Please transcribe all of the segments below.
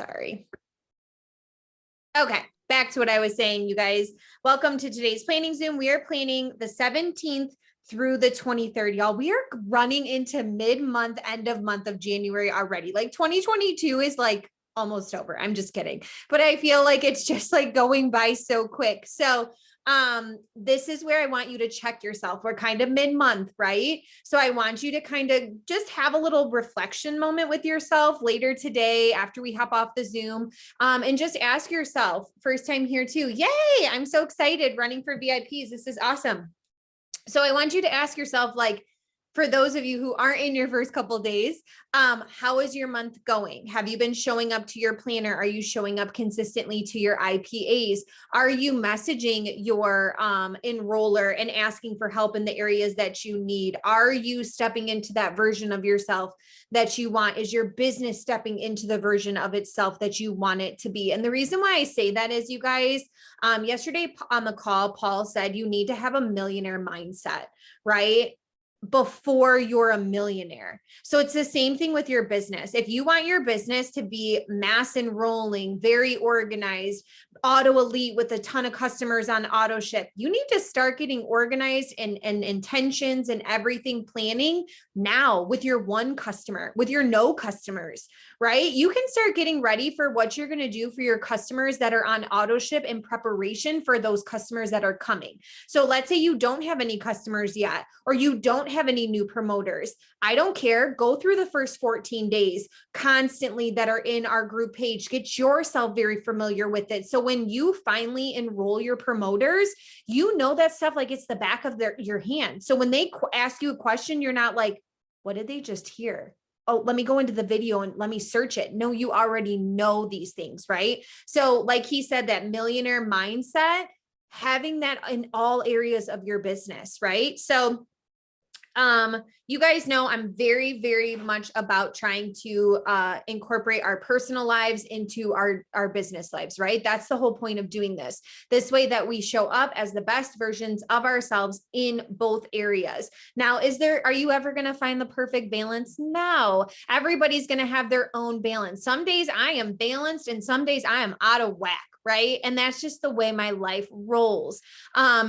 Sorry. Okay, back to what I was saying, you guys. Welcome to today's planning Zoom. We are planning the 17th through the 23rd, y'all. We are running into mid-month, end of month of January already. Like 2022 is like almost over. I'm just kidding. But I feel like it's just like going by so quick. So this is where I want you to check yourself. We're kind of mid-month, right? So I want you to kind of just have a little reflection moment with yourself later today after we hop off the Zoom, and just ask yourself, first time here too. Yay, I'm so excited running for VIPs. This is awesome. So I want you to ask yourself, like, for those of you who aren't in your first couple of days, how is your month going? Have you been showing up to your planner? Are you showing up consistently to your IPAs? Are you messaging your enroller and asking for help in the areas that you need? Are you stepping into that version of yourself that you want? Is your business stepping into the version of itself that you want it to be? And the reason why I say that is, you guys, yesterday on the call, Paul said you need to have a millionaire mindset, right? Before you're a millionaire. So it's the same thing with your business. If you want your business to be mass enrolling, very organized, auto elite with a ton of customers on auto ship, you need to start getting organized and intentions and everything planning now with your one customer, with your no customers, right? You can start getting ready for what you're going to do for your customers that are on auto ship in preparation for those customers that are coming. So let's say you don't have any customers yet, or you don't have any new promoters. I don't care. Go through the first 14 days constantly that are in our group page. Get yourself very familiar with it. So when you finally enroll your promoters, you know that stuff like it's the back of your hand. So when they ask you a question, you're not like, what did they just hear? Oh, let me go into the video and let me search it. No, you already know these things, right? So like he said, that millionaire mindset, having that in all areas of your business, right? So you guys know I'm very, very much about trying to incorporate our personal lives into our business lives, right? That's the whole point of doing this way that we show up as the best versions of ourselves in both areas. Now, are you ever going to find the perfect balance? No, everybody's going to have their own balance. Some days I am balanced and some days I am out of whack. Right. And that's just the way my life rolls.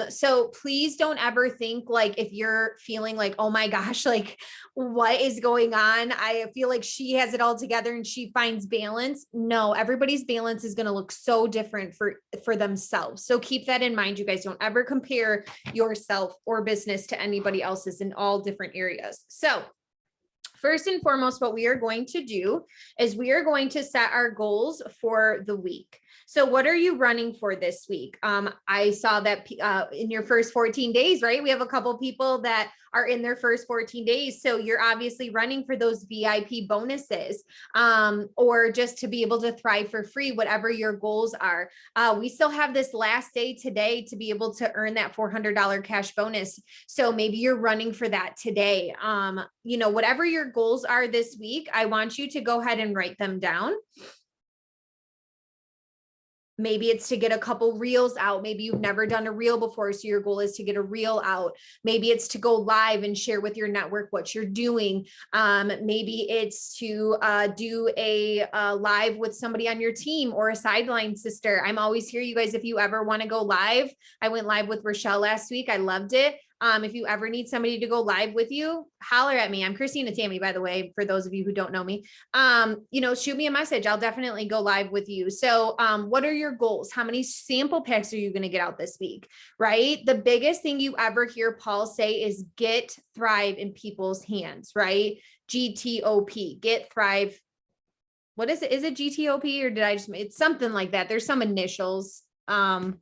So please don't ever think like, if you're feeling like, oh my gosh, like what is going on? I feel like she has it all together and she finds balance. No, everybody's balance is going to look so different for themselves. So keep that in mind. You guys don't ever compare yourself or business to anybody else's in all different areas. So first and foremost, what we are going to do is we are going to set our goals for the week. So what are you running for this week? I saw that in your first 14 days, right? We have a couple people that are in their first 14 days. So you're obviously running for those VIP bonuses, or just to be able to thrive for free, whatever your goals are. We still have this last day today to be able to earn that $400 cash bonus. So maybe you're running for that today. Whatever your goals are this week, I want you to go ahead and write them down. Maybe it's to get a couple reels out. Maybe you've never done a reel before, so your goal is to get a reel out. Maybe it's to go live and share with your network what you're doing. Maybe it's to do a live with somebody on your team or a sideline sister. I'm always here, you guys, if you ever want to go live. I went live with Rochelle last week. I loved it. If you ever need somebody to go live with you, holler at me. I'm Christina Tammy, by the way, for those of you who don't know me. Shoot me a message. I'll definitely go live with you. So what are your goals? How many sample packs are you going to get out this week, right? The biggest thing you ever hear Paul say is get thrive in people's hands, right? GTOP, get thrive. What is it? Is it GTOP or did I it's something like that. There's some initials. I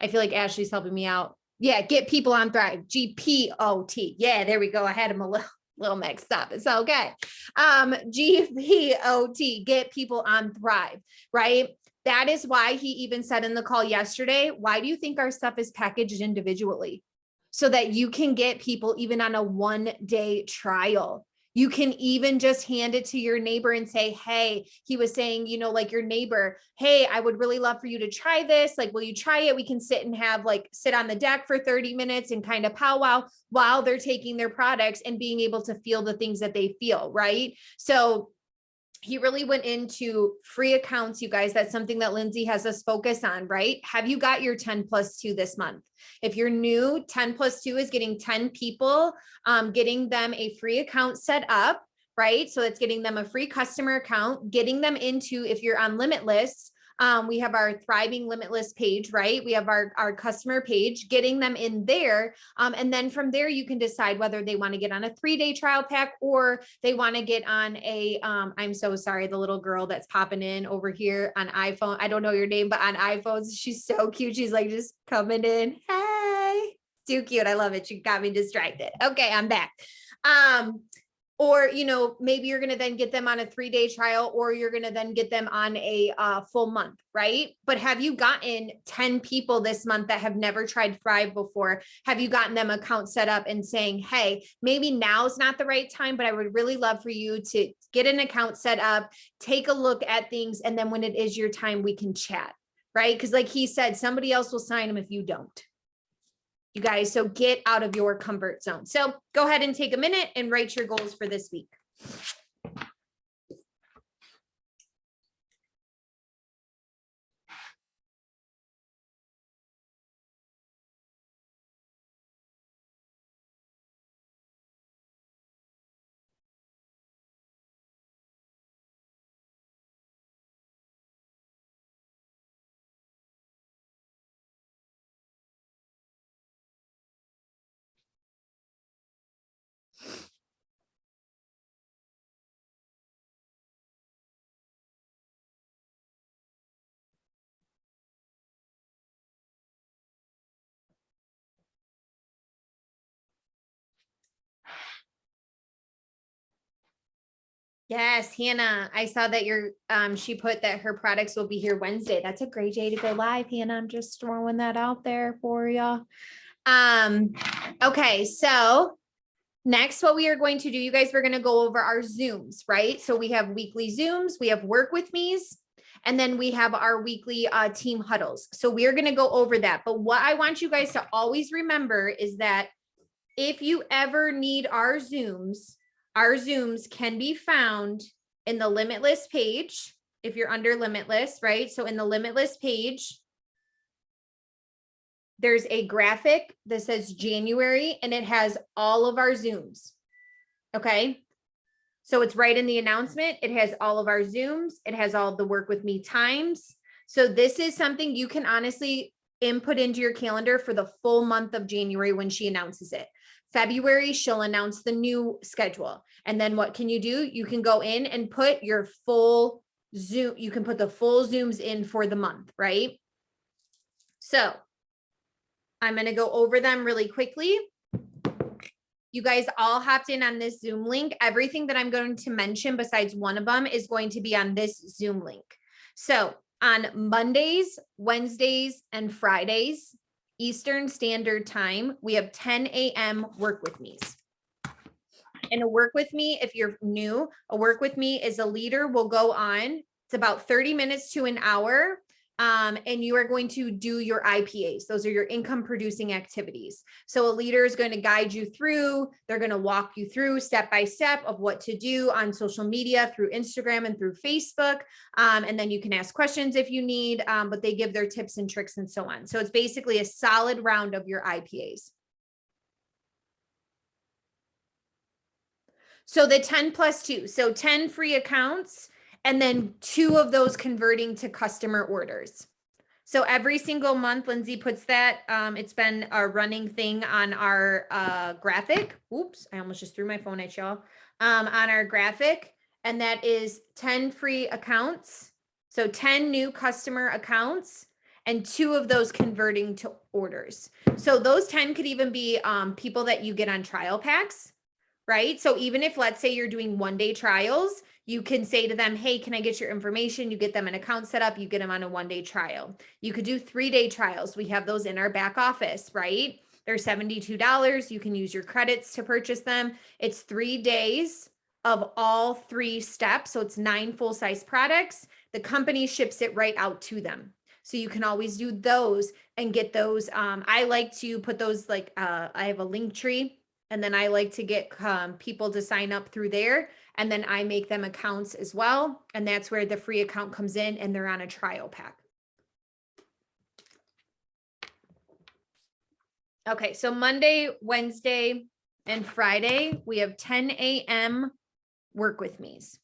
feel like Ashley's helping me out. Yeah, get people on Thrive, GPOT. Yeah, there we go. I had them a little mixed up. It's okay. GPOT, get people on Thrive, right? That is why he even said in the call yesterday, why do you think our stuff is packaged individually? So that you can get people even on a 1-day trial. You can even just hand it to your neighbor and say, hey, he was saying, like your neighbor, hey, I would really love for you to try this. Like, will you try it? We can sit on the deck for 30 minutes and kind of powwow while they're taking their products and being able to feel the things that they feel, right? So he really went into free accounts, you guys. That's something that Lindsay has us focus on, right? Have you got your 10+2 this month? If you're new, 10+2 is getting 10 people, getting them a free account set up, right? So it's getting them a free customer account, getting them into, if you're on Limitless, we have our Thriving Limitless page, right? We have our customer page, getting them in there. And then from there, you can decide whether they want to get on a 3-day trial pack or they want to get on a, I'm so sorry, the little girl that's popping in over here on iPhone. I don't know your name, but on iPhones, she's so cute. She's like just coming in. Hey, too cute. I love it. She got me distracted. Okay, I'm back. Or, maybe you're going to then get them on a 3-day trial, or you're going to then get them on a full month, right? But have you gotten 10 people this month that have never tried Thrive before? Have you gotten them account set up and saying, hey, maybe now's not the right time, but I would really love for you to get an account set up, take a look at things. And then when it is your time, we can chat, right? Because like he said, somebody else will sign them if you don't. You guys, so get out of your comfort zone. So go ahead and take a minute and write your goals for this week. Yes, Hannah, I saw that she put that her products will be here Wednesday. That's a great day to go live, Hannah. I'm just throwing that out there for you. Okay, so next, what we are going to do, you guys, we're going to go over our Zooms, right? So we have weekly Zooms, we have work with me's, and then we have our weekly team huddles. So we are going to go over that. But what I want you guys to always remember is that if you ever need our Zooms can be found in the Limitless page. If you're under Limitless, right? So in the Limitless page, there's a graphic that says January and it has all of our Zooms. Okay. So it's right in the announcement. It has all of our Zooms. It has all of the work with me times. So this is something you can honestly input into your calendar for the full month of January when she announces it. February, she'll announce the new schedule. And then what can you do? You can go in and put your full Zoom. You can put the full Zooms in for the month, right? So I'm going to go over them really quickly. You guys all hopped in on this Zoom link. Everything that I'm going to mention besides one of them is going to be on this Zoom link. So on Mondays, Wednesdays, and Fridays, Eastern Standard Time, we have 10 a.m. work with me's. And a work with me, if you're new, a work with me is a leader will go on. It's about 30 minutes to an hour. And you are going to do your IPAs. Those are your income producing activities. So a leader is going to guide you through, they're going to walk you through step by step of what to do on social media through Instagram and through Facebook. And then you can ask questions if you need, but they give their tips and tricks and so on. So it's basically a solid round of your IPAs. So the 10+2, so 10 free accounts, and then 2 of those converting to customer orders. So every single month, Lindsay puts that. It's been a running thing on our graphic. Oops, I almost just threw my phone at y'all. On our graphic, and that is 10 free accounts. So 10 new customer accounts, and 2 of those converting to orders. So those 10 could even be people that you get on trial packs, right? So even if, let's say you're doing 1-day trials, you can say to them, hey, can I get your information? You get them an account set up, you get them on a 1-day trial. You could do 3-day trials. We have those in our back office, right? They're $72. You can use your credits to purchase them. It's 3 days of all 3 steps. So it's 9 full-size products. The company ships it right out to them. So you can always do those and get those. I like to put those I have a link tree And then I like to get people to sign up through there. And then I make them accounts as well. And that's where the free account comes in and they're on a trial pack. Okay, so Monday, Wednesday, and Friday, we have 10 a.m. work with me's.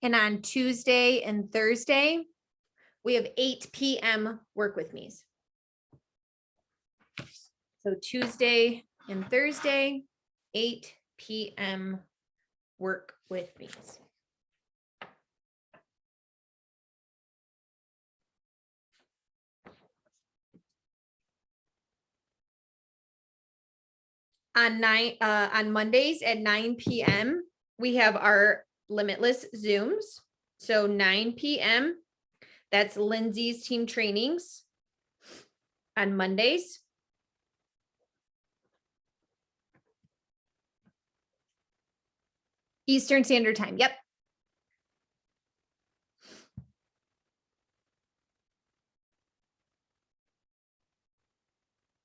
And on Tuesday and Thursday, we have 8 p.m. work with me's. So Tuesday and Thursday, 8 p.m. work with me's. On Mondays at 9 p.m., we have our Limitless Zooms. So 9 p.m., that's Lindsay's team trainings on Mondays. Eastern Standard Time. Yep.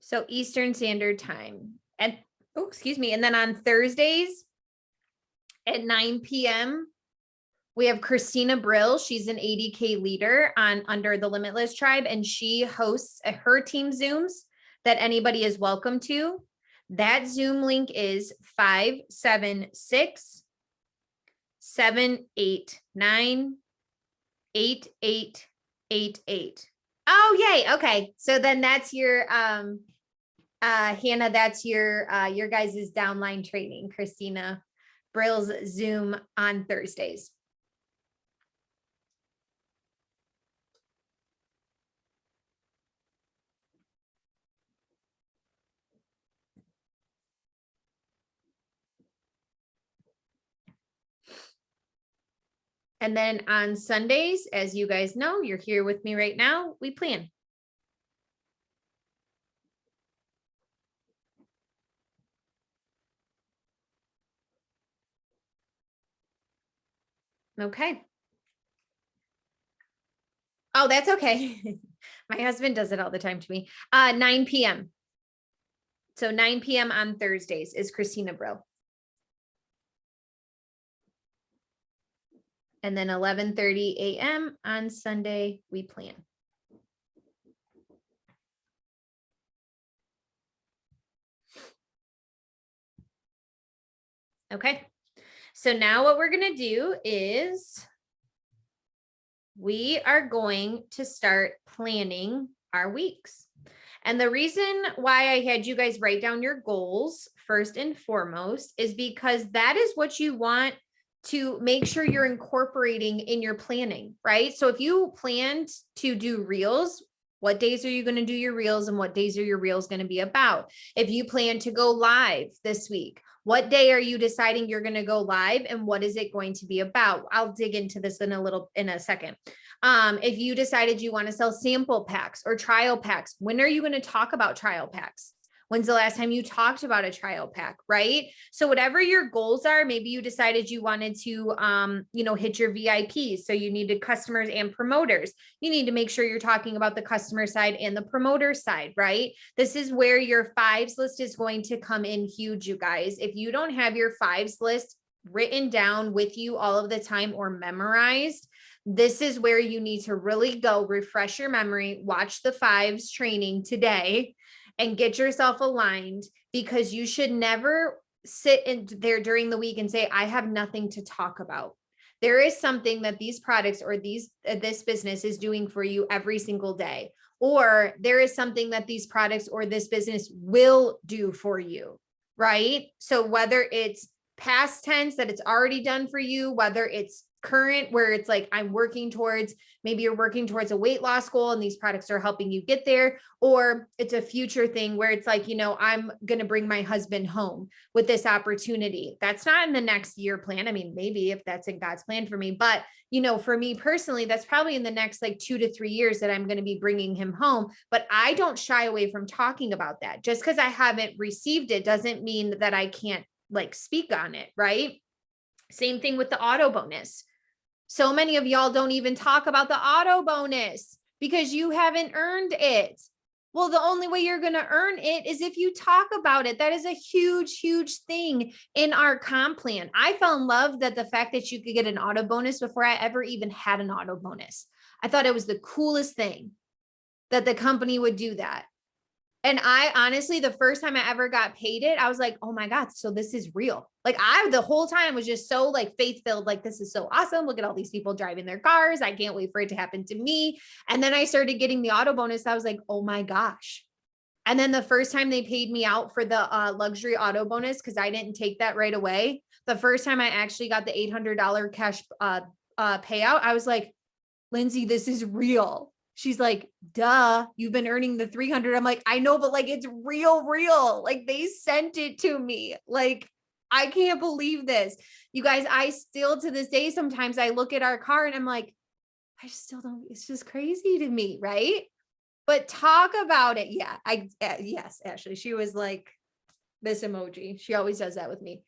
So Eastern Standard Time. And oh, excuse me. And then on Thursdays at 9 p.m., we have Christina Brill. She's an 80K leader under the Limitless Tribe, and she hosts her team Zooms that anybody is welcome to. That Zoom link is 576-789-8888. Oh, yay. Okay. So then that's your Hannah, that's your guys' downline training, Christina Brill's Zoom on Thursdays. And then on Sundays, as you guys know, you're here with me right now, we plan. Okay. Oh, that's okay. My husband does it all the time to me. 9 p.m. So 9 p.m. on Thursdays is Christina Brill. And then 11:30 a.m. on Sunday, we plan. Okay. So now what we're going to do is we are going to start planning our weeks. And the reason why I had you guys write down your goals first and foremost is because that is what you want to make sure you're incorporating in your planning, right? So if you planned to do reels, what days are you going to do your reels and what days are your reels going to be about? If you plan to go live this week, what day are you deciding you're going to go live and what is it going to be about? I'll dig into this in a second. If you decided you want to sell sample packs or trial packs, when are you going to talk about trial packs? When's the last time you talked about a trial pack, right? So whatever your goals are, maybe you decided you wanted to, hit your VIPs. So you needed customers and promoters. You need to make sure you're talking about the customer side and the promoter side, right? This is where your fives list is going to come in huge, you guys. If you don't have your fives list written down with you all of the time or memorized, this is where you need to really go refresh your memory, watch the fives training today and get yourself aligned, because you should never sit in there during the week and say, I have nothing to talk about. There is something that these products or this business is doing for you every single day, or there is something that these products or this business will do for you, right? So whether it's past tense that it's already done for you, whether it's current where it's like, I'm working towards, maybe you're working towards a weight loss goal and these products are helping you get there, or it's a future thing where it's like, I'm going to bring my husband home with this opportunity. That's not in the next year plan. I mean, maybe if that's in God's plan for me, but for me personally, that's probably in the next like 2 to 3 years that I'm going to be bringing him home. But I don't shy away from talking about that. Just because I haven't received it doesn't mean that I can't like speak on it, right? Same thing with the auto bonus. So many of y'all don't even talk about the auto bonus because you haven't earned it. Well, the only way you're going to earn it is if you talk about it. That is a huge, huge thing in our comp plan. I fell in love that the fact that you could get an auto bonus before I ever even had an auto bonus. I thought it was the coolest thing that the company would do that. And I honestly, the first time I ever got paid it, I was like, oh my God, so this is real. Like the whole time was just so like faith-filled, like, this is so awesome. Look at all these people driving their cars. I can't wait for it to happen to me. And then I started getting the auto bonus. I was like, oh my gosh. And then the first time they paid me out for the luxury auto bonus, because I didn't take that right away. The first time I actually got the $800 cash payout, I was like, Lindsay, this is real. She's like, duh, you've been earning the 300. I'm like, I know, but like, it's real. Like they sent it to me. Like, I can't believe this. You guys, I still to this day, sometimes I look at our car and I'm like, I still don't, it's just crazy to me. Right. But talk about it. Yeah. Yes, Ashley, she was like this emoji. She always does that with me.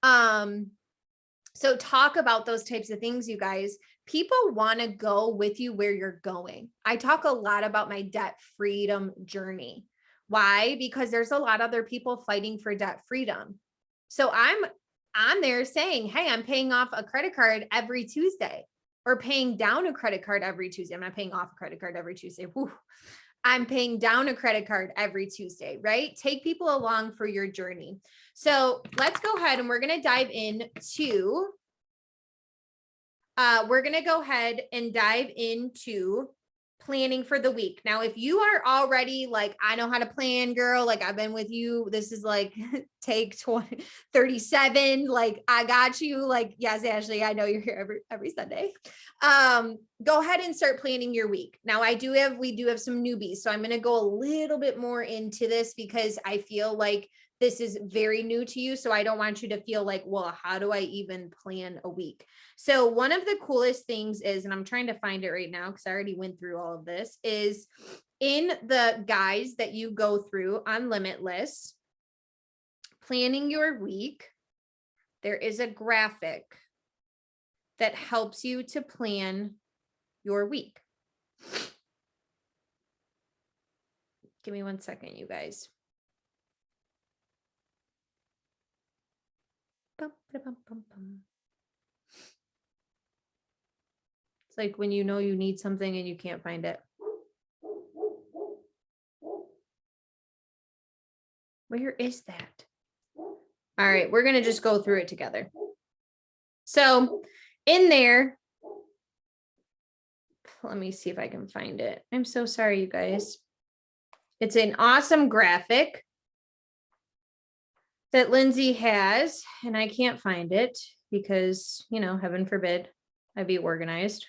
So talk about those types of things, you guys. People want to go with you where you're going. I talk a lot about my debt freedom journey. Why? Because there's a lot of other people fighting for debt freedom. So I'm on there saying, hey, I'm paying off a credit card every Tuesday or paying down a credit card every Tuesday. I'm not paying off a credit card every Tuesday. Whew. I'm paying down a credit card every Tuesday, right? Take people along for your journey. So let's go ahead and we're going to dive into planning for the week. Now, if you are already like, I know how to plan, girl, like I've been with you, this is like take 37, like I got you, like, yes, Ashley, I know you're here every Sunday. Go ahead and start planning your week. Now we do have some newbies. So I'm going to go a little bit more into this because I feel like this is very new to you. So I don't want you to feel like, well, how do I even plan a week? So one of the coolest things is, and I'm trying to find it right now because I already went through all of this, is in the guides that you go through on Limitless, planning your week, there is a graphic that helps you to plan your week. Give me 1 second, you guys. It's like when you know you need something and you can't find it. Where is that? All right, we're going to just go through it together. So in there, let me see if I can find it. I'm so sorry, you guys. It's an awesome graphic that Lindsay has, and I can't find it because, heaven forbid I be organized.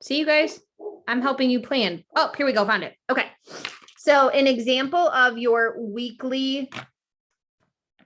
See, you guys, I'm helping you plan. Oh, here we go. Found it. Okay. So an example of your weekly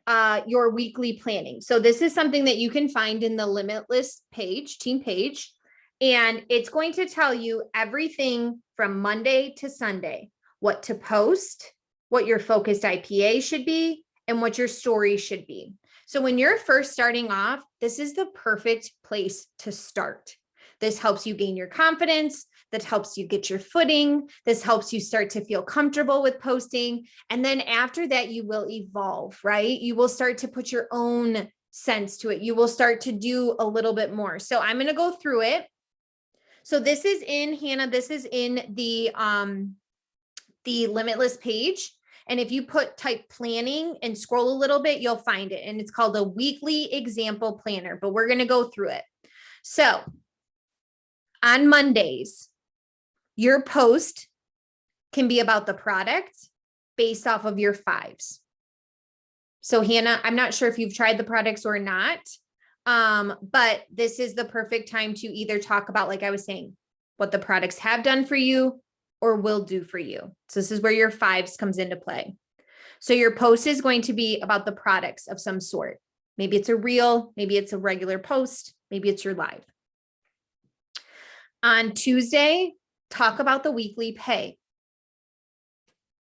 planning. So this is something that you can find in the Limitless page, team page, and it's going to tell you everything from Monday to Sunday, what to post, what your focused IPA should be, and what your story should be. So when you're first starting off, this is the perfect place to start. This helps you gain your confidence. That helps you get your footing. This helps you start to feel comfortable with posting. And then after that, you will evolve, right? You will start to put your own sense to it. You will start to do a little bit more. So I'm going to go through it. So this is in Hannah. This is in the Limitless page. And if you type planning and scroll a little bit, you'll find it. And it's called a weekly example planner, but we're going to go through it. So on Mondays, your post can be about the product based off of your 5s. So Hannah, I'm not sure if you've tried the products or not, But this is the perfect time to either talk about, like I was saying, what the products have done for you or will do for you. So this is where your fives comes into play. So your post is going to be about the products of some sort. Maybe it's a reel, maybe it's a regular post, maybe it's your live. On Tuesday, talk about the weekly pay.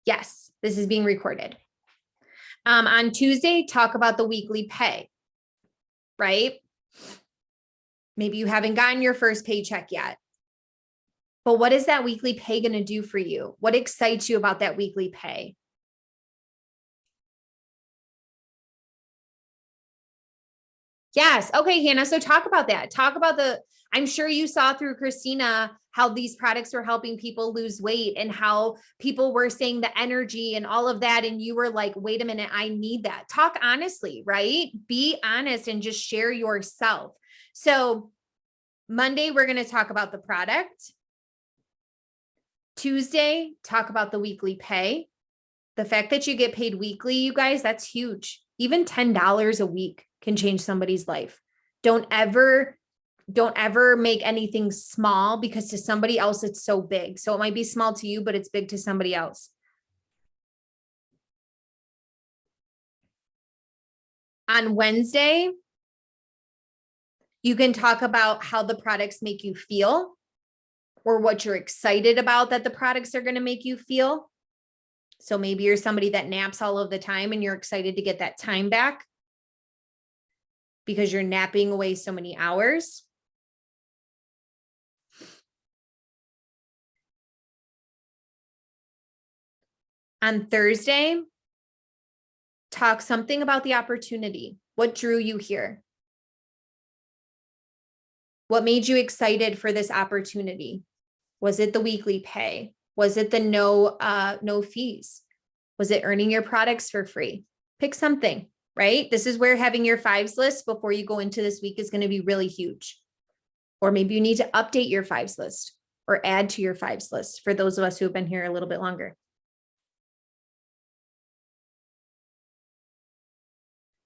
Yes, this is being recorded. On Tuesday, talk about the weekly pay, right? Maybe you haven't gotten your first paycheck yet. But what is that weekly pay going to do for you? What excites you about that weekly pay? Yes. Okay, Hannah. So talk about that. Talk about I'm sure you saw through Christina how these products were helping people lose weight and how people were saying the energy and all of that. And you were like, wait a minute, I need that. Talk honestly, right? Be honest and just share yourself. So Monday, we're going to talk about the product. Tuesday, talk about the weekly pay. The fact that you get paid weekly, you guys, that's huge. Even $10 a week can change somebody's life. Don't ever make anything small, because to somebody else, it's so big. So it might be small to you, but it's big to somebody else. On Wednesday, you can talk about how the products make you feel, or what you're excited about that the products are going to make you feel. So maybe you're somebody that naps all of the time and you're excited to get that time back because you're napping away so many hours. On Thursday, talk something about the opportunity. What drew you here? What made you excited for this opportunity? Was it the weekly pay? Was it the no fees? Was it earning your products for free? Pick something, right? This is where having your fives list before you go into this week is going to be really huge. Or maybe you need to update your fives list or add to your fives list for those of us who have been here a little bit longer.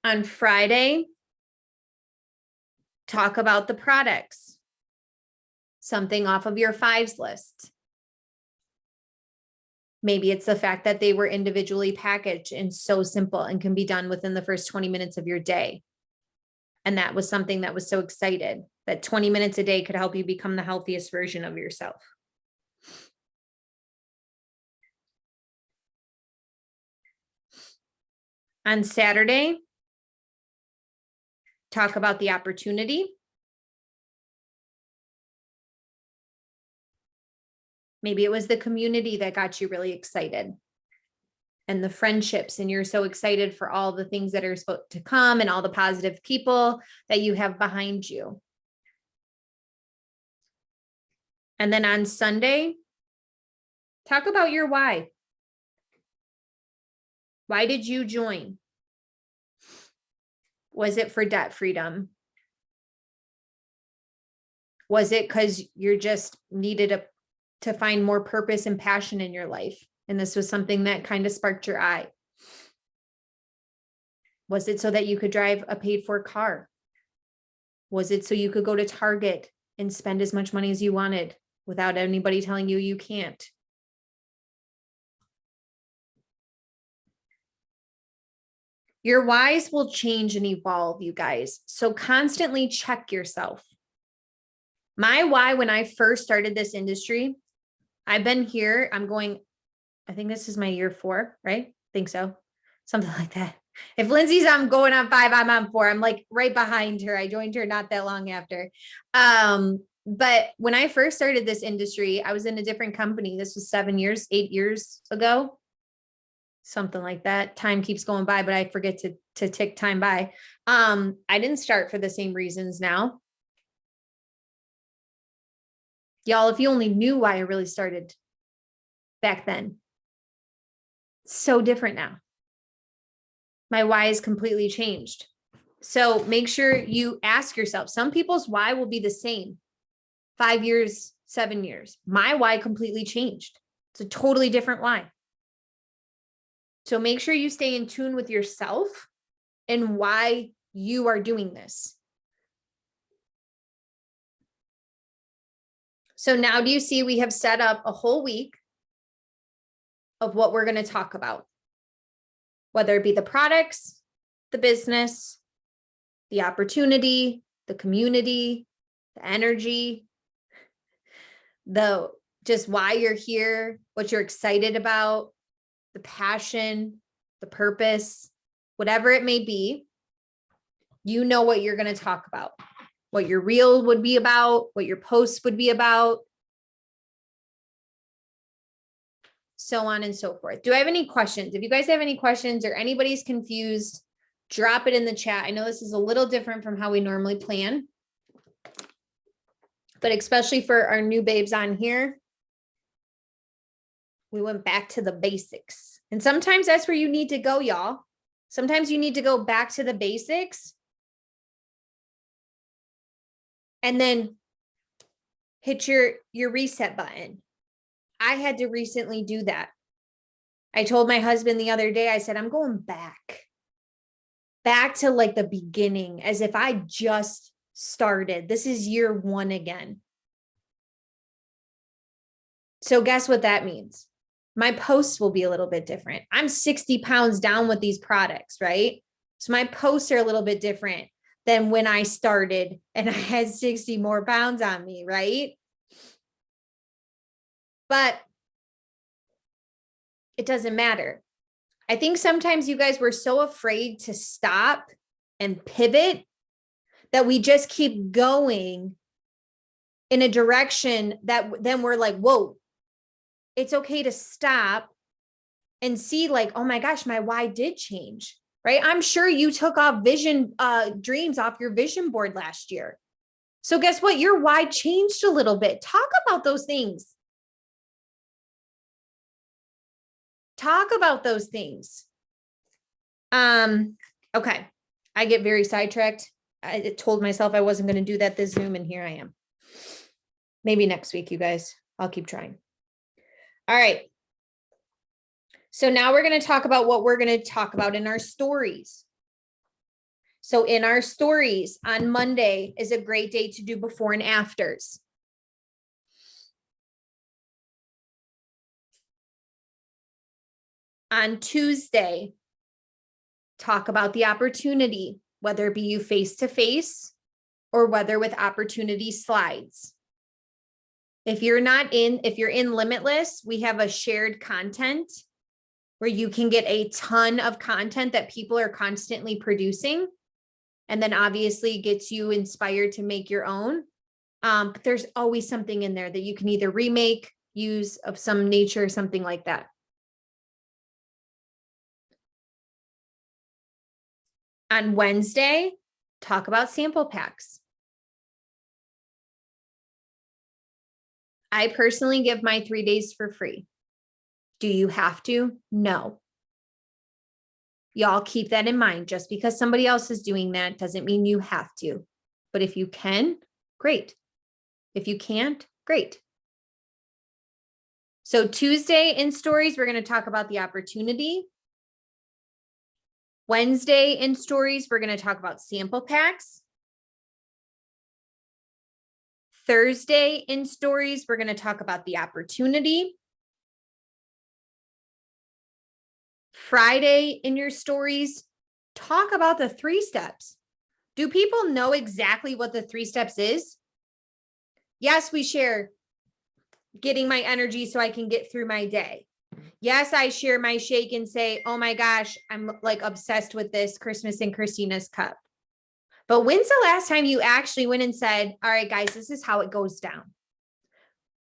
On Friday, talk about the products, something off of your fives list. Maybe it's the fact that they were individually packaged and so simple and can be done within the first 20 minutes of your day. And that was something that was so excited that 20 minutes a day could help you become the healthiest version of yourself. On Saturday, talk about the opportunity. Maybe it was the community that got you really excited and the friendships, and you're so excited for all the things that are supposed to come and all the positive people that you have behind you. And then on Sunday, talk about your why. Why did you join? Was it for debt freedom? Was it because you're just needed to find more purpose and passion in your life? And this was something that kind of sparked your eye. Was it so that you could drive a paid for car? Was it so you could go to Target and spend as much money as you wanted without anybody telling you you can't? Your whys will change and evolve, you guys. So constantly check yourself. My why when I first started this industry, I've been here, I think this is my year 4, right? I think so. Something like that. If Lindsay's going on 5, I'm on 4. I'm like right behind her. I joined her not that long after. But when I first started this industry, I was in a different company. This was 8 years ago. Something like that. Time keeps going by, but I forget to tick time by. I didn't start for the same reasons now. Y'all, if you only knew why I really started back then. So different now. My why is completely changed. So make sure you ask yourself, some people's why will be the same 5 years, 7 years. My why completely changed. It's a totally different why. So make sure you stay in tune with yourself and why you are doing this. So now do you see we have set up a whole week of what we're going to talk about, whether it be the products, the business, the opportunity, the community, the energy, the just why you're here, what you're excited about, the passion, the purpose, whatever it may be. You know what you're going to talk about, what your reel would be about, what your post would be about, so on and so forth. Do I have any questions? If you guys have any questions or anybody's confused, drop it in the chat. I know this is a little different from how we normally plan, but especially for our new babes on here, we went back to the basics. And sometimes that's where you need to go, y'all. Sometimes you need to go back to the basics and then hit your reset button. I had to recently do that. I told my husband the other day, I said, I'm going back to like the beginning, as if I just started. This is year one again. So guess what that means? My posts will be a little bit different. I'm 60 pounds down with these products, right? So my posts are a little bit different than when I started and I had 60 more pounds on me, right? But it doesn't matter. I think sometimes you guys were so afraid to stop and pivot that we just keep going in a direction that then we're like, whoa, it's okay to stop and see like, oh my gosh, my why did change, right? I'm sure you took off dreams off your vision board last year. So guess what? Your why changed a little bit. Talk about those things. Talk about those things. Okay. I get very sidetracked. I told myself I wasn't going to do that this Zoom, and here I am. Maybe next week, you guys. I'll keep trying. All right. So now we're going to talk about what we're going to talk about in our stories. So in our stories on Monday is a great day to do before and afters. On Tuesday, talk about the opportunity, whether it be you face-to-face or whether with opportunity slides. If you're in Limitless, we have a shared content where you can get a ton of content that people are constantly producing. And then obviously gets you inspired to make your own. But there's always something in there that you can either remake, use of some nature, something like that. On Wednesday, talk about sample packs. I personally give my 3 days for free. Do you have to? No. Y'all keep that in mind. Just because somebody else is doing that doesn't mean you have to. But if you can, great. If you can't, great. So Tuesday in stories, we're going to talk about the opportunity. Wednesday in stories, we're going to talk about sample packs. Thursday in stories, we're going to talk about the opportunity. Friday in your stories, talk about the 3 steps. Do people know exactly what the 3 steps is? Yes, we share getting my energy so I can get through my day. Yes, I share my shake and say, oh my gosh, I'm like obsessed with this Christmas in Christina's cup. But when's the last time you actually went and said, all right, guys, this is how it goes down.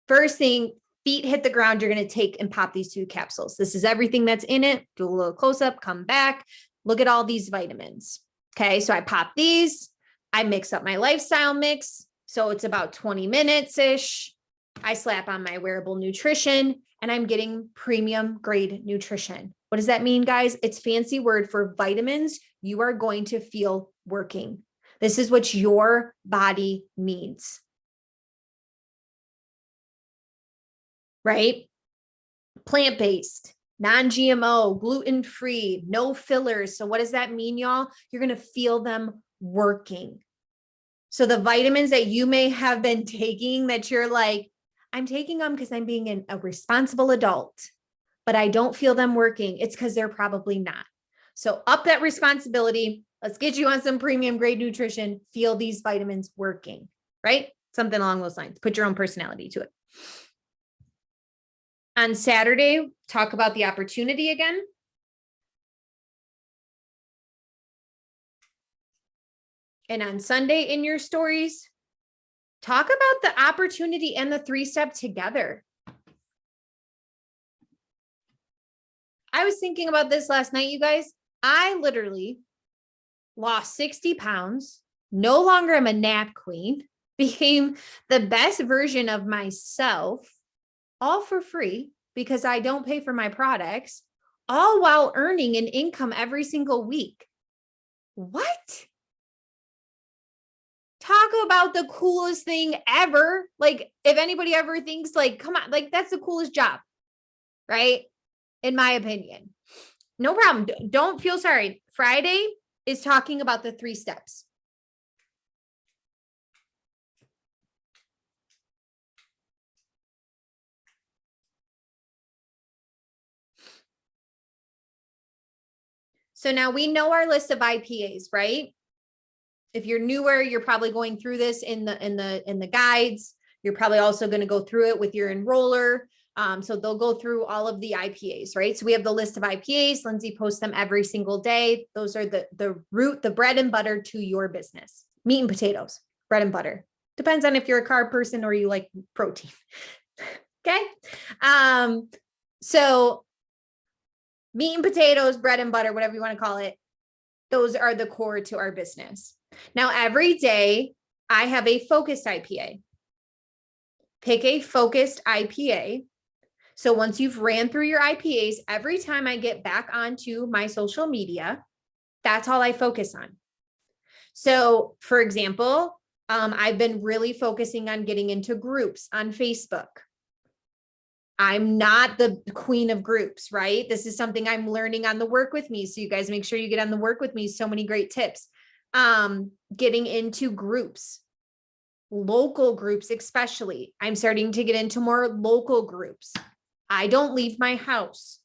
First thing, feet hit the ground, you're going to take and pop these 2 capsules. This is everything that's in it. Do a little close up, come back. Look at all these vitamins. Okay, so I pop these. I mix up my lifestyle mix. So it's about 20 minutes-ish. I slap on my wearable nutrition and I'm getting premium grade nutrition. What does that mean, guys? It's fancy word for vitamins you are going to feel working. This is what your body needs. Right? Plant-based, non-GMO, gluten-free, no fillers. So what does that mean, y'all? You're going to feel them working. So the vitamins that you may have been taking that you're like, I'm taking them because I'm being a responsible adult, but I don't feel them working. It's because they're probably not. So up that responsibility. Let's get you on some premium grade nutrition. Feel these vitamins working, right? Something along those lines. Put your own personality to it. On Saturday, talk about the opportunity again. And on Sunday in your stories, talk about the opportunity and the 3-step together. I was thinking about this last night, you guys. I literally lost 60 pounds, no longer am a nap queen, became the best version of myself, all for free because I don't pay for my products, all while earning an income every single week. What? Talk about the coolest thing ever. Like, if anybody ever thinks like, come on, like that's the coolest job, right? In my opinion. No problem. Don't feel sorry. Friday is talking about the 3 steps. So now we know our list of IPAs, right? If you're newer, you're probably going through this in the guides. You're probably also going to go through it with your enroller. So they'll go through all of the IPAs, right? So we have the list of IPAs. Lindsay posts them every single day. Those are the root, the bread and butter to your business. Meat and potatoes, bread and butter. Depends on if you're a carb person or you like protein. Okay. So meat and potatoes, bread and butter, whatever you want to call it. Those are the core to our business. Now, every day I have a focused IPA. Pick a focused IPA. So once you've ran through your IPAs, every time I get back onto my social media, that's all I focus on. So for example, I've been really focusing on getting into groups on Facebook. I'm not the queen of groups, right? This is something I'm learning on the Work With Me. So you guys make sure you get on the Work With Me. So many great tips. Getting into groups, local groups, especially. I'm starting to get into more local groups. I don't leave my house.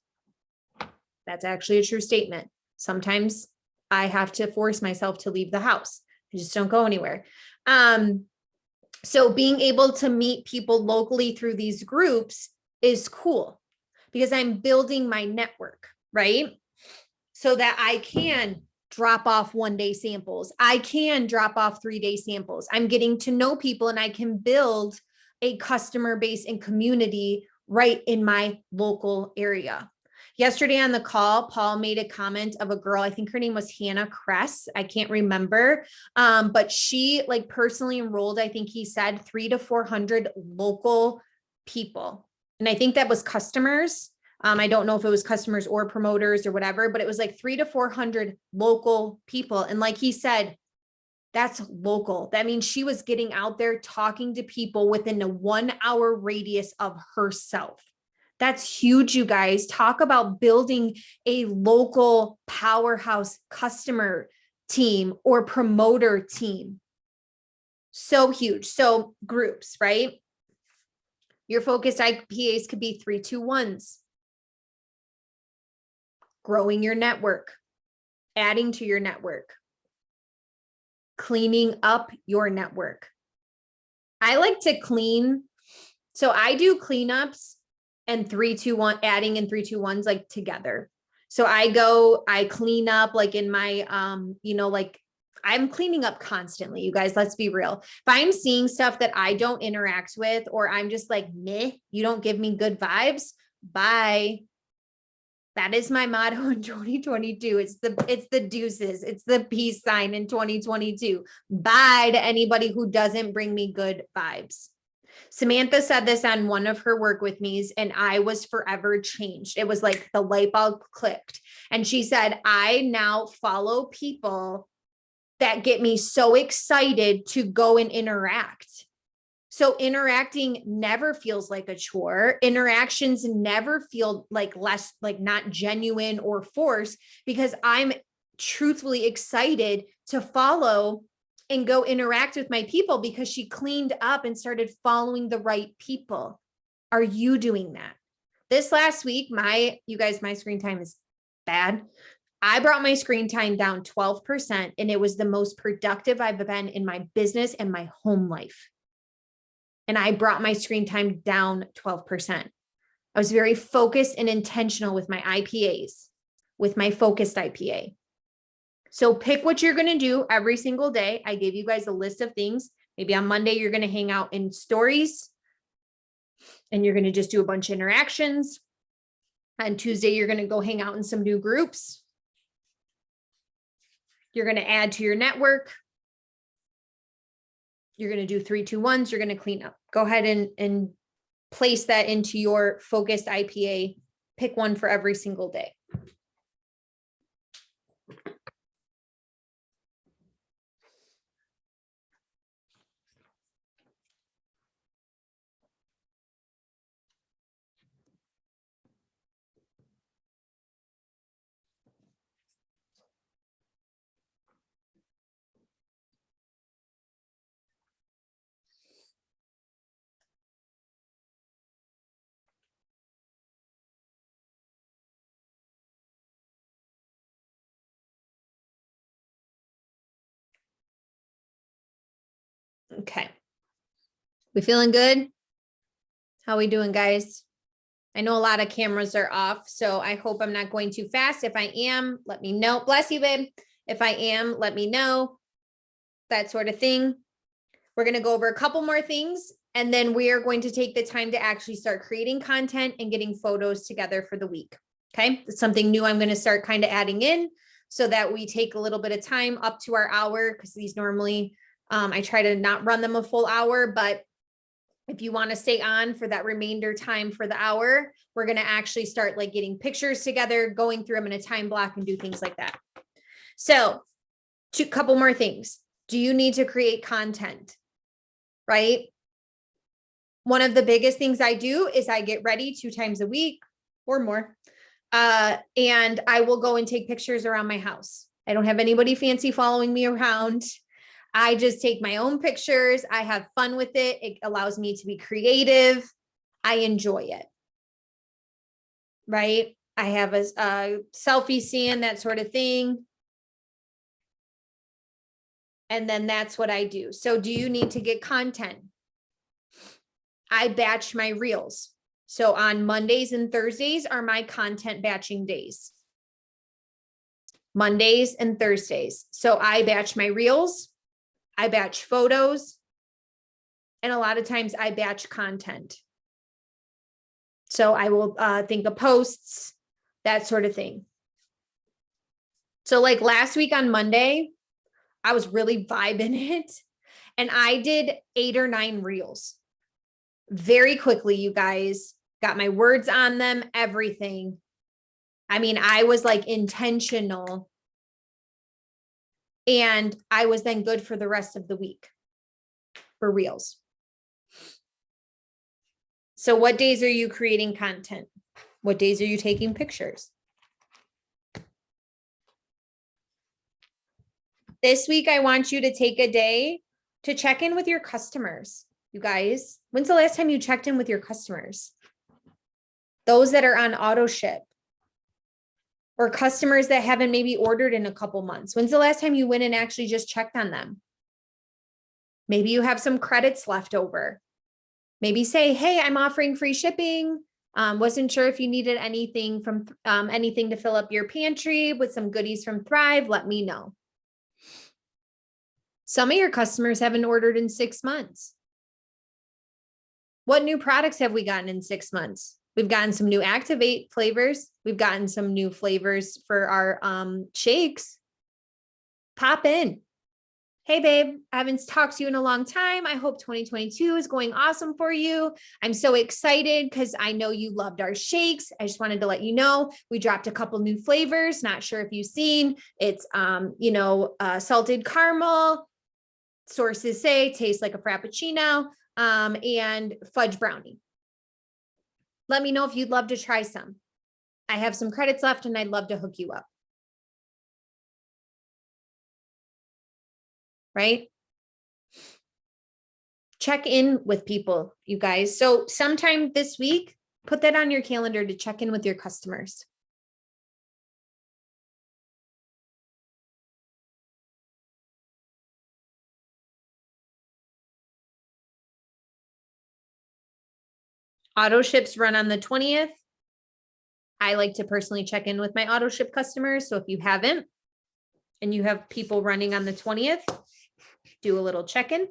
That's actually a true statement. Sometimes I have to force myself to leave the house. I just don't go anywhere. So being able to meet people locally through these groups is cool because I'm building my network, right? So that I can drop off 1-day samples. I can drop off 3-day samples. I'm getting to know people and I can build a customer base and community right in my local area. Yesterday on the call, Paul made a comment of a girl, I think her name was Hannah Kress. I can't remember. But she like personally enrolled, I think he said 300 to 400 local people. And I think that was customers. I don't know if it was customers or promoters or whatever, but it was like 300 to 400 local people. And like he said, that's local. That means she was getting out there talking to people within a 1-hour radius of herself. That's huge, you guys. Talk about building a local powerhouse customer team or promoter team. So huge. So groups, right? Your focused IPAs could be 3-2-1s. Growing your network, adding to your network, cleaning up your network. I like to clean. So I do cleanups and 3-2-1, adding in 3-2-1s like together. So I clean up like in my, like I'm cleaning up constantly, you guys, let's be real. If I'm seeing stuff that I don't interact with, or I'm just like, meh, you don't give me good vibes, bye. That is my motto in 2022. It's the deuces. It's the peace sign in 2022. Bye to anybody who doesn't bring me good vibes. Samantha said this on one of her Work With Me's, and I was forever changed. It was like the light bulb clicked. And she said, I now follow people that get me so excited to go and interact. So interacting never feels like a chore. Interactions never feel like less, like not genuine or forced, because I'm truthfully excited to follow and go interact with my people because she cleaned up and started following the right people. Are you doing that? This last week, my screen time is bad. I brought my screen time down 12%, and it was the most productive I've been in my business and my home life. And I brought my screen time down 12%. I was very focused and intentional with my IPAs, with my focused IPA. So pick what you're going to do every single day. I gave you guys a list of things. Maybe on Monday, you're going to hang out in stories and you're going to just do a bunch of interactions. On Tuesday, you're going to go hang out in some new groups. You're going to add to your network. You're going to do 3, 2, 1s. You're going to clean up. Go ahead and place that into your focused IPA. Pick one for every single day. Okay. We feeling good? How we doing, guys? I know a lot of cameras are off, so I hope I'm not going too fast. If I am, let me know. Bless you, babe. If I am, let me know. That sort of thing. We're going to go over a couple more things, and then we are going to take the time to actually start creating content and getting photos together for the week. Okay. It's something new I'm going to start kind of adding in so that we take a little bit of time up to our hour, because these normally, I try to not run them a full hour, but if you want to stay on for that remainder time for the hour, we're going to actually start like getting pictures together, going through them in a time block and do things like that. So couple more things. Do you need to create content? Right? One of the biggest things I do is I get ready 2 times a week or more. And I will go and take pictures around my house. I don't have anybody fancy following me around. I just take my own pictures. I have fun with it. It allows me to be creative. I enjoy it. Right? I have a selfie stand, that sort of thing. And then that's what I do. So do you need to get content? I batch my reels. So on Mondays and Thursdays are my content batching days. Mondays and Thursdays. So I batch my reels. I batch photos, and a lot of times I batch content. So I will think of posts, that sort of thing. So like last week on Monday, I was really vibing it, and I did 8 or 9 reels very quickly. You guys got my words on them, everything. I mean, I was like intentional. And I was then good for the rest of the week for reels. So what days are you creating content? What days are you taking pictures? This week, I want you to take a day to check in with your customers. You guys, when's the last time you checked in with your customers? Those that are on auto ship, or customers that haven't maybe ordered in a couple months. When's the last time you went and actually just checked on them? Maybe you have some credits left over. Maybe say, hey, I'm offering free shipping. Wasn't sure if you needed anything from anything to fill up your pantry with some goodies from Thrive. Let me know. Some of your customers haven't ordered in 6 months. What new products have we gotten in 6 months? We've gotten some new Activate flavors. We've gotten some new flavors for our shakes. Pop in. Hey, babe, I haven't talked to you in a long time. I hope 2022 is going awesome for you. I'm so excited because I know you loved our shakes. I just wanted to let you know we dropped a couple new flavors. Not sure if you've seen. It's, salted caramel. Sources say tastes like a Frappuccino, and fudge brownie. Let me know if you'd love to try some. I have some credits left and I'd love to hook you up. Right? check in with people, you guys. So sometime this week, put that on your calendar to check in with your customers. Auto ships run on the 20th. I like to personally check in with my auto ship customers. So if you haven't, and you have people running on the 20th, do a little check-in.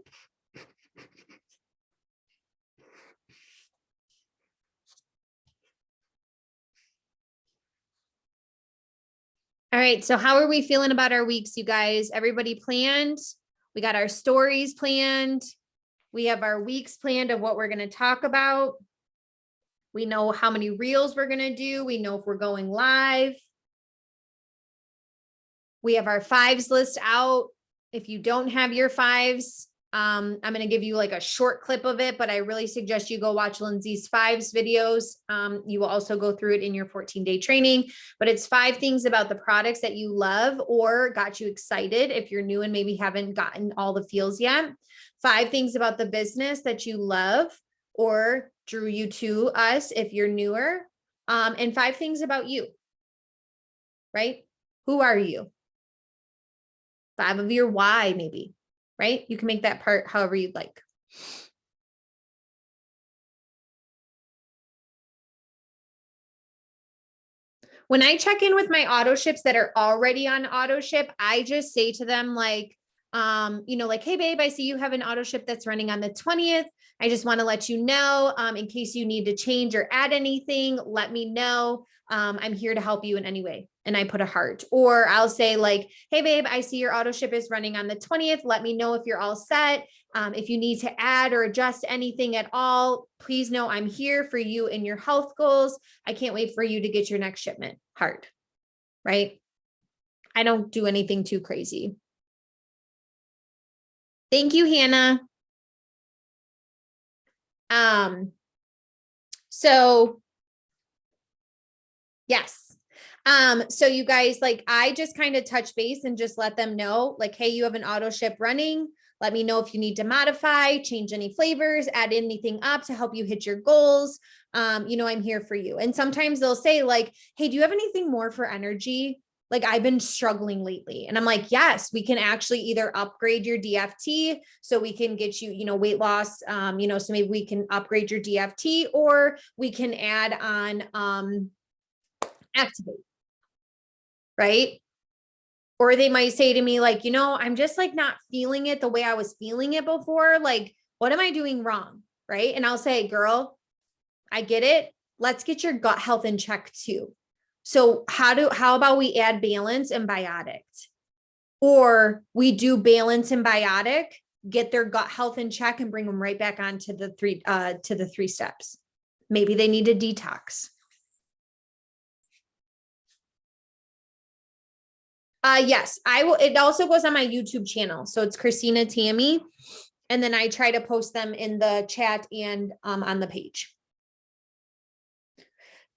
All right, so how are we feeling about our weeks, you guys? Everybody planned? We got our stories planned. We have our weeks planned of what we're going to talk about. We know how many reels we're going to do. We know if we're going live. We have our fives list out. If you don't have your fives, I'm going to give you like a short clip of it, but I really suggest you go watch Lindsay's fives videos. You will also go through it in your 14-day training, but it's 5 things about the products that you love or got you excited if you're new and maybe haven't gotten all the feels yet. 5 things about the business that you love or drew you to us if you're newer. And 5 things about you, right? Who are you? 5 of your why, maybe. Right? You can make that part however you'd like. When I check in with my auto ships that are already on auto ship, I just say to them like, like, hey babe, I see you have an auto ship that's running on the 20th. I just want to let you know, in case you need to change or add anything, let me know. I'm here to help you in any way. And I put a heart, or I'll say like, hey babe, I see your auto ship is running on the 20th. Let me know if you're all set. If you need to add or adjust anything at all, please know I'm here for you and your health goals. I can't wait for you to get your next shipment. Heart, right? I don't do anything too crazy. Thank you, Hannah. So yes. So you guys, like, I just kind of touch base and just let them know, like, hey, you have an auto ship running. Let me know if you need to modify, change any flavors, add anything up to help you hit your goals. I'm here for you. And sometimes they'll say like, hey, do you have anything more for energy? Like, I've been struggling lately. And I'm like, yes, we can actually either upgrade your DFT so we can get you, weight loss, so maybe we can upgrade your DFT, or we can add on activate. Right? Or they might say to me like, I'm just like not feeling it the way I was feeling it before. Like, what am I doing wrong? Right? And I'll say, girl, I get it. Let's get your gut health in check too. So how about we add balance and biotic? Or we do balance and biotic, get their gut health in check and bring them right back on to the 3 steps. Maybe they need a detox. Yes, I will. It also goes on my YouTube channel. So it's Christina Tammy. And then I try to post them in the chat and on the page.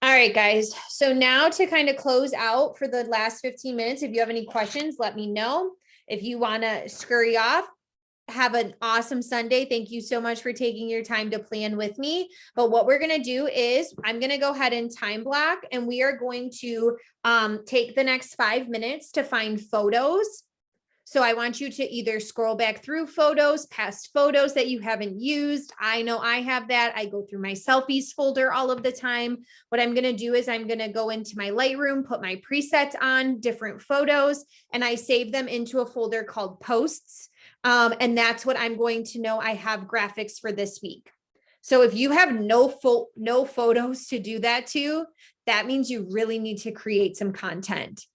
All right, guys. So now to kind of close out for the last 15 minutes, if you have any questions, let me know. If you want to scurry off, have an awesome Sunday. Thank you so much for taking your time to plan with me. But what we're going to do is I'm going to go ahead and time block, and we are going to take the next 5 minutes to find photos. So I want you to either scroll back through photos, past photos that you haven't used. I know I have that. I go through my selfies folder all of the time. What I'm going to do is I'm going to go into my Lightroom, put my presets on different photos, and I save them into a folder called posts. And that's what I'm going to know I have graphics for this week. So if you have no photos to do that to, that means you really need to create some content.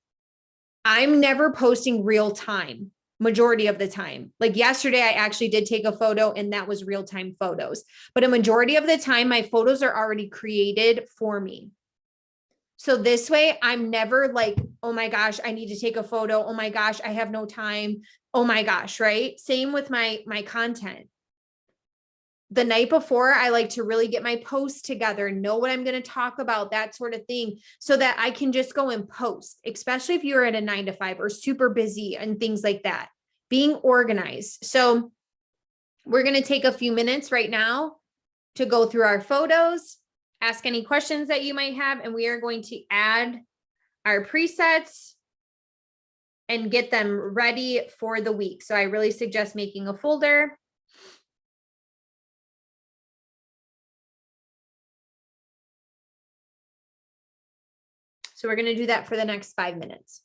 I'm never posting real time, majority of the time. Like yesterday, I actually did take a photo and that was real time photos. But a majority of the time, my photos are already created for me. So this way, I'm never like, oh my gosh, I need to take a photo. Oh my gosh, I have no time. Oh my gosh, right? Same with my content. The night before, I like to really get my posts together, know what I'm going to talk about, that sort of thing, so that I can just go and post, especially if you're at a 9 to 5 or super busy and things like that, being organized. So We're going to take a few minutes right now to go through our photos, ask any questions that you might have, and we are going to add our presets and get them ready for the week. So I really suggest making a folder. So we're going to do that for the next 5 minutes.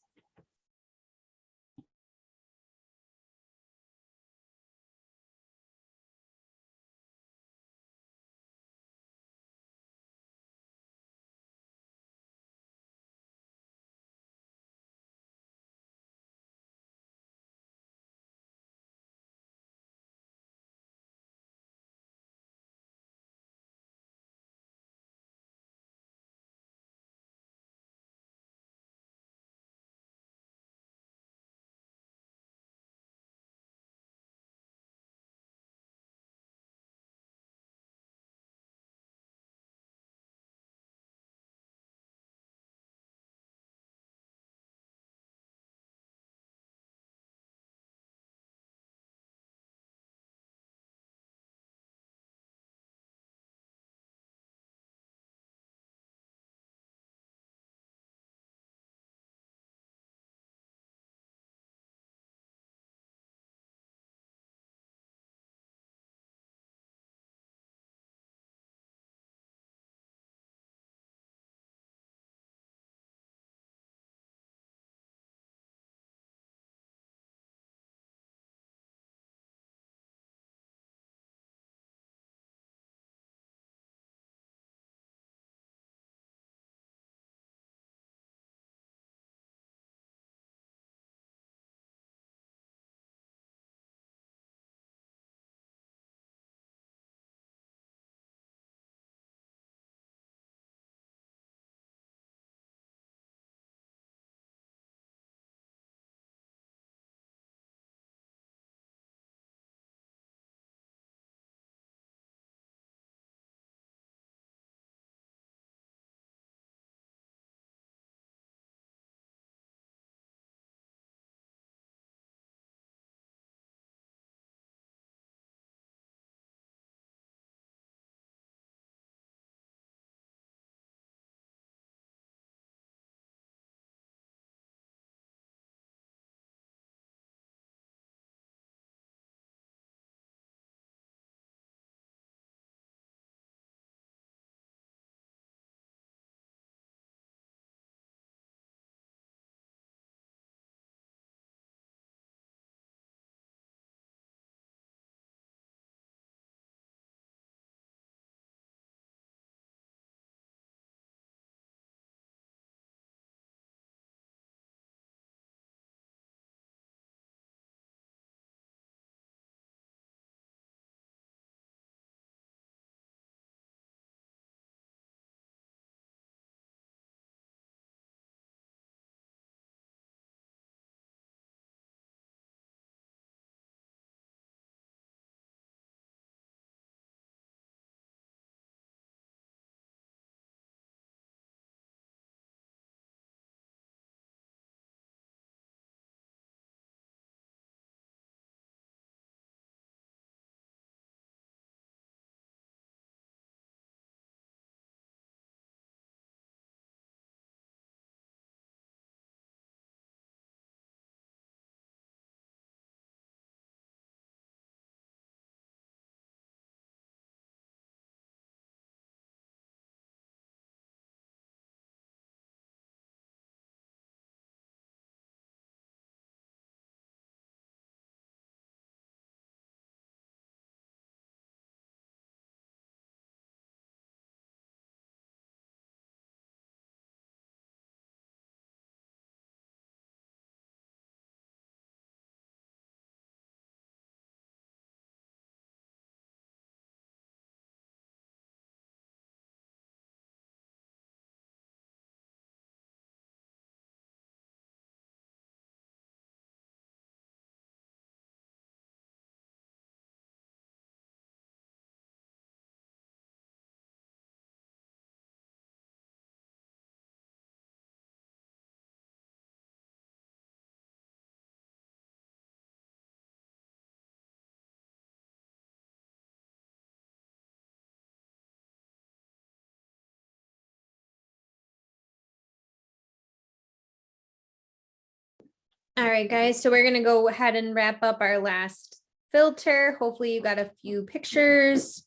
All right, guys. So we're going to go ahead and wrap up our last filter. Hopefully you got a few pictures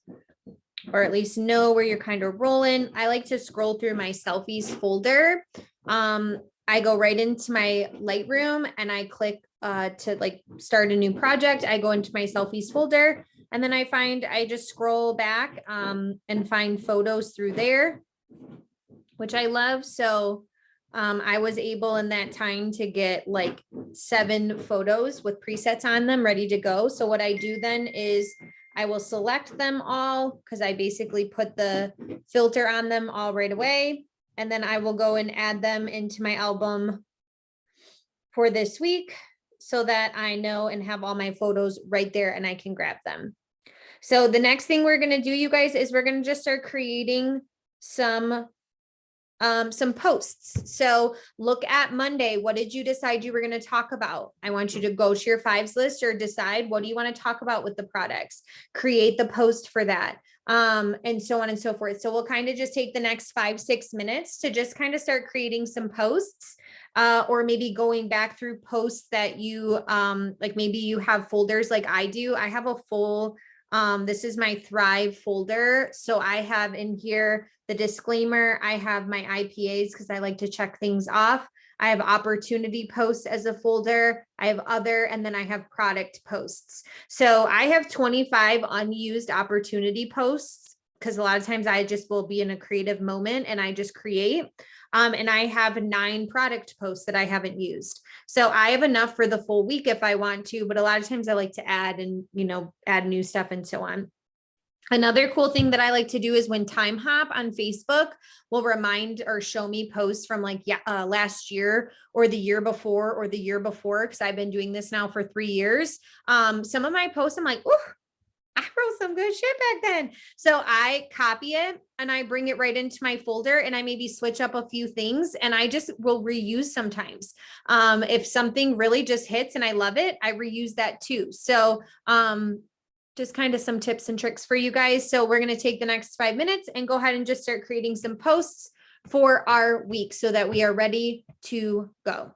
or at least know where you're kind of rolling. I like to scroll through my selfies folder. I go right into my Lightroom and I click to like start a new project. I go into my selfies folder and then I just scroll back and find photos through there, which I love. So I was able in that time to get like 7 photos with presets on them ready to go. So what I do then is I will select them all because I basically put the filter on them all right away. And then I will go and add them into my album for this week so that I know and have all my photos right there and I can grab them. So the next thing we're going to do, you guys, is we're going to just start creating some posts. So look at Monday. What did you decide you were going to talk about? I want you to go to your fives list or decide what do you want to talk about with the products, create the post for that. And so on and so forth. So we'll kind of just take the next 5-6 minutes to just kind of start creating some posts. Or maybe going back through posts that you like maybe you have folders like I do. I have a full this is my Thrive folder. So I have in here the disclaimer. I have my IPAs because I like to check things off. I have opportunity posts as a folder. I have other, and then I have product posts. So I have 25 unused opportunity posts because a lot of times I just will be in a creative moment and I just create. And I have 9 product posts that I haven't used. So I have enough for the full week if I want to, but a lot of times I like to add and, add new stuff and so on. Another cool thing that I like to do is when Time Hop on Facebook will remind or show me posts from like last year or the year before, because I've been doing this now for 3 years. Some of my posts, I'm like, oh, I wrote some good shit back then. So I copy it and I bring it right into my folder and I maybe switch up a few things and I just will reuse sometimes. If something really just hits and I love it, I reuse that too. So just kind of some tips and tricks for you guys. So we're going to take the next 5 minutes and go ahead and just start creating some posts for our week so that we are ready to go.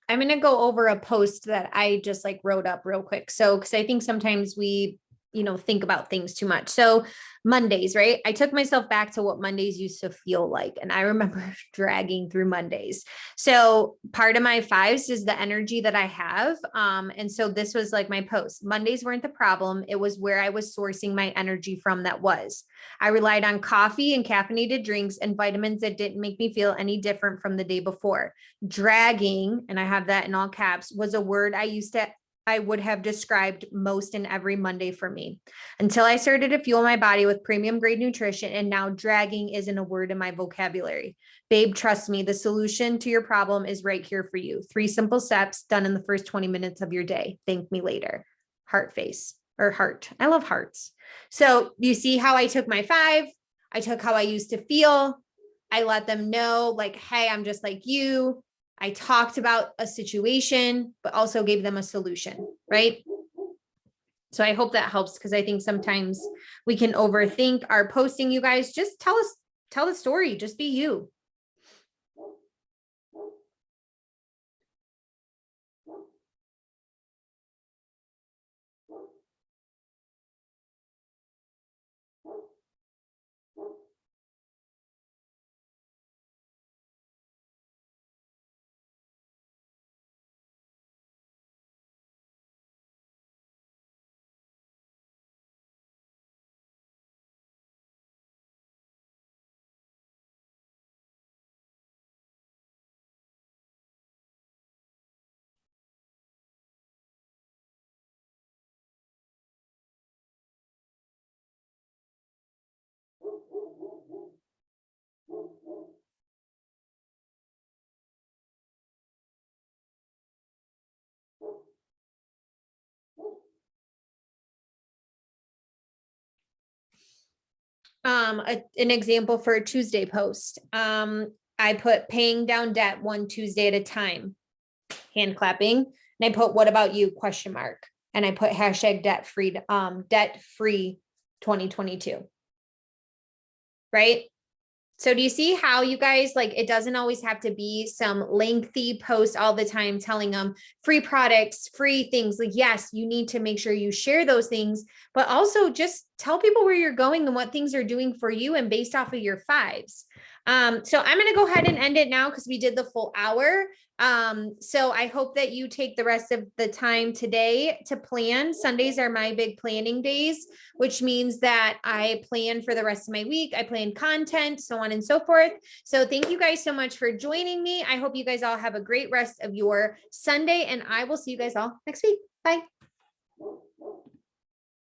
I'm going to go over a post that I just like wrote up real quick. So, because I think sometimes we, think about things too much. So Mondays, right? I took myself back to what Mondays used to feel like. And I remember dragging through Mondays. So part of my fives is the energy that I have. And so this was like my post. Mondays weren't the problem. It was where I was sourcing my energy from that was. I relied on coffee and caffeinated drinks and vitamins that didn't make me feel any different from the day before. Dragging, and I have that in all caps, was a word I would have described most in every Monday for me until I started to fuel my body with premium grade nutrition. And now dragging isn't a word in my vocabulary. Babe, trust me, the solution to your problem is right here for you. 3 simple steps done in the first 20 minutes of your day. Thank me later. Heart face or heart. I love hearts. So you see how I took my 5. I took how I used to feel. I let them know like, hey, I'm just like you. I talked about a situation, but also gave them a solution, right? So I hope that helps because I think sometimes we can overthink our posting. You guys, just tell the story, just be you. An example for a Tuesday post. I put paying down debt one Tuesday at a time, hand clapping. And I put, what about you? ? And I put hashtag debt free 2022. Right? So do you see how you guys, like, it doesn't always have to be some lengthy post all the time telling them free products, free things. Like, yes, you need to make sure you share those things, but also just tell people where you're going and what things are doing for you and based off of your 5s. So I'm going to go ahead and end it now because we did the full hour. So I hope that you take the rest of the time today to plan. Sundays are my big planning days, which means that I plan for the rest of my week. I plan content, so on and so forth. So thank you guys so much for joining me. I hope you guys all have a great rest of your Sunday, and I will see you guys all next week. Bye.